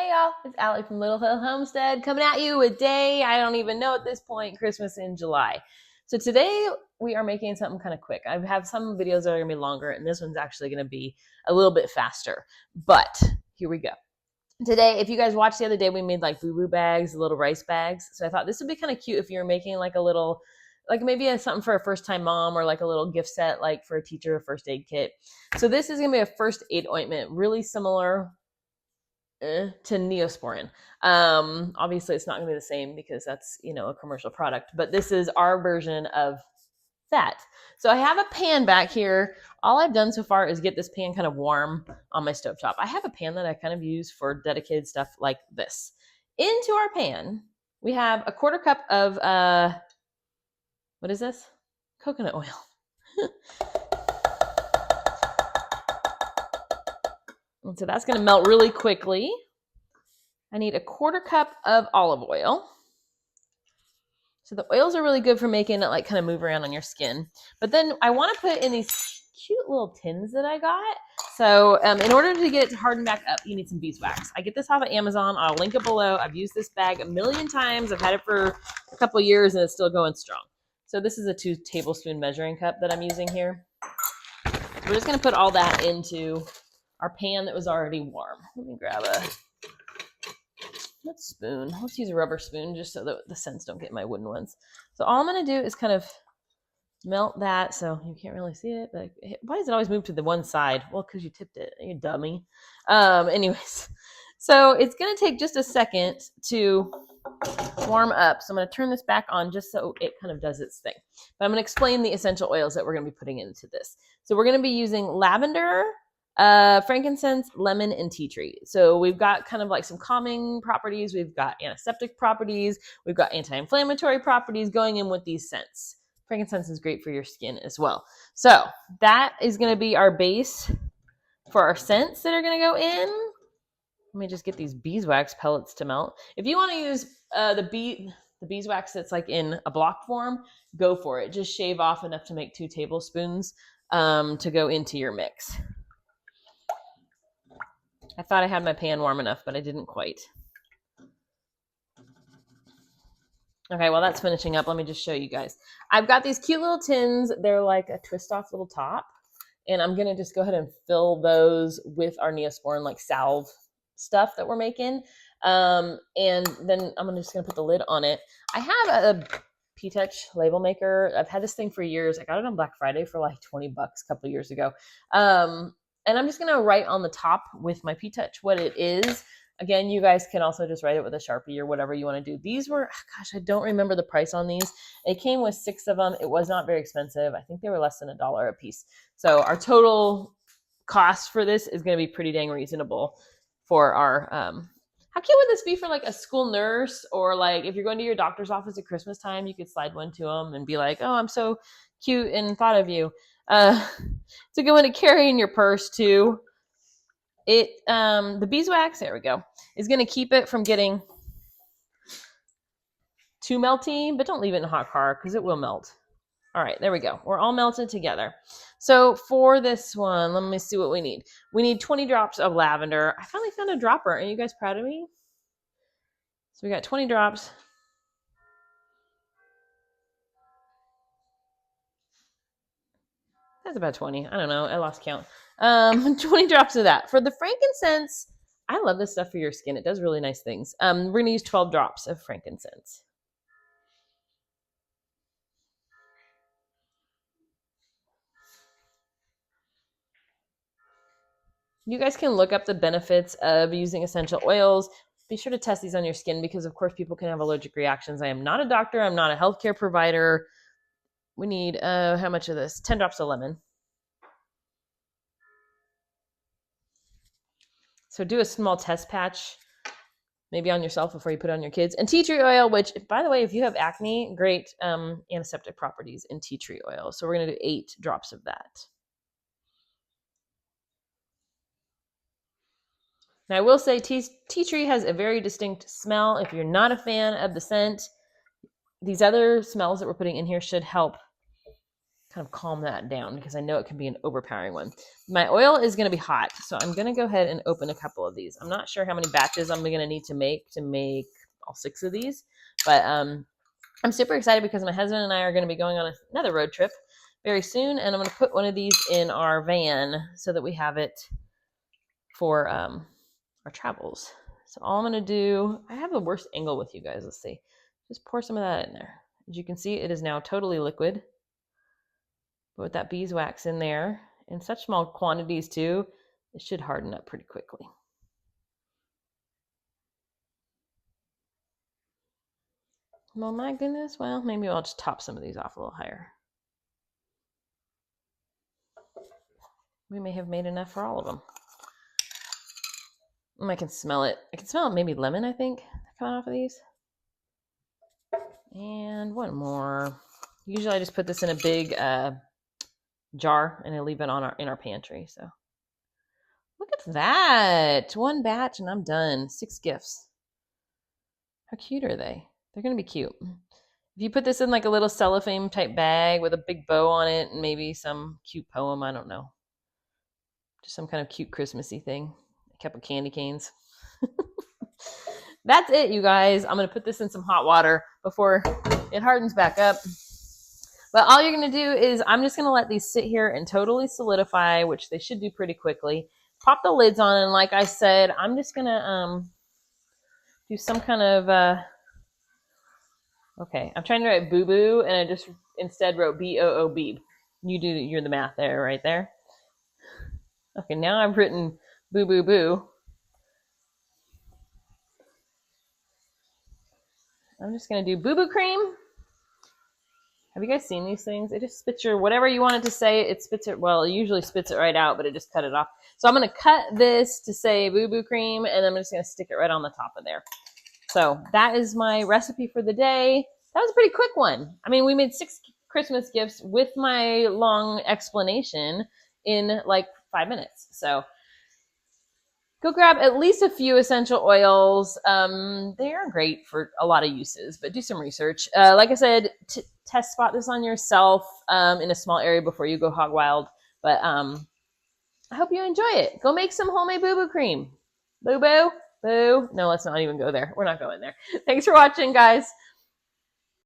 Hey y'all, it's Ali from Little Hill Homestead coming at you with day, I don't even know at this point, Christmas in July. So today we are making something kind of quick. I have some videos that are going to be longer, and this one's actually going to be a little bit faster. But here we go. Today, if you guys watched the other day, we made like boo-boo bags, little rice bags. So I thought this would be kind of cute if you were making like a little, like maybe something for a first-time mom, or like a little gift set like for a teacher, a first aid kit. So this is going to be a first aid ointment, really similar to Neosporin. Obviously it's not gonna be the same because that's, a commercial product, but this is our version of that. So I have a pan back here. All I've done so far is get this pan kind of warm on my stovetop. I have a pan that I kind of use for dedicated stuff like this. Into our pan, we have a 1/4 cup of, what is this? Coconut oil. And so that's going to melt really quickly. I need a 1/4 cup of olive oil. So the oils are really good for making it like kind of move around on your skin. But then I want to put in these cute little tins that I got. So in order to get it to harden back up, you need some beeswax. I get this off of Amazon. I'll link it below. I've used this bag a million times. I've had it for a couple of years and it's still going strong. So this is a 2 tablespoon measuring cup that I'm using here. We're just going to put all that into our pan that was already warm. Let me grab a spoon. Let's use a rubber spoon just so that the scents don't get my wooden ones. So all I'm going to do is kind of melt that. So you can't really see it, but why does it always move to the one side? Well, because you tipped it, you dummy. Anyways, so it's going to take just a second to warm up. So I'm going to turn this back on just so it kind of does its thing. But I'm going to explain the essential oils that we're going to be putting into this. So we're going to be using lavender, frankincense, lemon, and tea tree. So we've got kind of like some calming properties. We've got antiseptic properties. We've got anti-inflammatory properties going in with these scents. Frankincense is great for your skin as well. So that is going to be our base for our scents that are going to go in. Let me just get these beeswax pellets to melt. If you want to use the beeswax that's like in a block form, go for it. Just shave off enough to make 2 tablespoons to go into your mix. I thought I had my pan warm enough, but I didn't quite. Okay, while that's finishing up, let me just show you guys. I've got these cute little tins. They're like a twist-off little top. And I'm going to just go ahead and fill those with our Neosporin, like salve stuff that we're making. And then I'm just going to put the lid on it. I have a P-Touch label maker. I've had this thing for years. I got it on Black Friday for like $20 a couple of years ago. And I'm just going to write on the top with my P-Touch what it is. Again, you guys can also just write it with a Sharpie or whatever you want to do. These were, gosh, I don't remember the price on these. It came with 6 of them. It was not very expensive. I think they were less than $1 a piece. So our total cost for this is going to be pretty dang reasonable for our, how cute would this be for like a school nurse, or like if you're going to your doctor's office at Christmas time, you could slide one to them and be like, oh, I'm so cute and thought of you. It's a good one to carry in your purse too. The beeswax, there we go, is going to keep it from getting too melty, but don't leave it in a hot car because it will melt. All right, there we go. We're all melted together. So for this one, let me see what we need. We need 20 drops of lavender. I finally found a dropper. Are you guys proud of me? So we got 20 drops. That's about 20. I don't know. I lost count. 20 drops of that. For the frankincense, I love this stuff for your skin. It does really nice things. We're going to use 12 drops of frankincense. You guys can look up the benefits of using essential oils. Be sure to test these on your skin because, of course, people can have allergic reactions. I am not a doctor. I'm not a healthcare provider. We need, how much of this? 10 drops of lemon. So do a small test patch, maybe on yourself before you put it on your kids. And tea tree oil, which, by the way, if you have acne, great antiseptic properties in tea tree oil. So we're going to do 8 drops of that. Now, I will say tea tree has a very distinct smell. If you're not a fan of the scent, these other smells that we're putting in here should help kind of calm that down because I know it can be an overpowering one. My oil is going to be hot, so I'm going to go ahead and open a couple of these. I'm not sure how many batches I'm going to need to make all 6 of these, but I'm super excited because my husband and I are going to be going on another road trip very soon, and I'm going to put one of these in our van so that we have it for our travels. So all I'm going to do, I have the worst angle with you guys. Let's see. Just pour some of that in there. As you can see, it is now totally liquid. But with that beeswax in there, in such small quantities too, it should harden up pretty quickly. Oh my goodness. Well, maybe I'll just top some of these off a little higher. We may have made enough for all of them. I can smell it. I can smell maybe lemon, I think, coming off of these. And one more. Usually I just put this in a big jar and I leave it in our pantry. So look at that. One batch and I'm done. 6 gifts. How cute are they? They're going to be cute. If you put this in like a little cellophane type bag with a big bow on it and maybe some cute poem, I don't know. Just some kind of cute Christmassy thing. A couple candy canes. That's it, you guys. I'm going to put this in some hot water before it hardens back up. But all you're going to do is I'm just going to let these sit here and totally solidify, which they should do pretty quickly. Pop the lids on, and like I said, I'm just going to do some kind of, okay, I'm trying to write boo-boo, and I just instead wrote B-O-O-B. You're the math there, right there. Okay, now I've written boo-boo-boo. I'm just going to do boo-boo cream. Have you guys seen these things? It just spits your, whatever you want it to say, it spits it, well, it usually spits it right out, but it just cut it off. So I'm going to cut this to say boo-boo cream, and I'm just going to stick it right on the top of there. So that is my recipe for the day. That was a pretty quick one. I mean, we made 6 Christmas gifts with my long explanation in like 5 minutes. So go grab at least a few essential oils. They are great for a lot of uses, but do some research. Like I said, test spot this on yourself in a small area before you go hog wild. But I hope you enjoy it. Go make some homemade boo-boo cream. Boo-boo. Boo. No, let's not even go there. We're not going there. Thanks for watching, guys.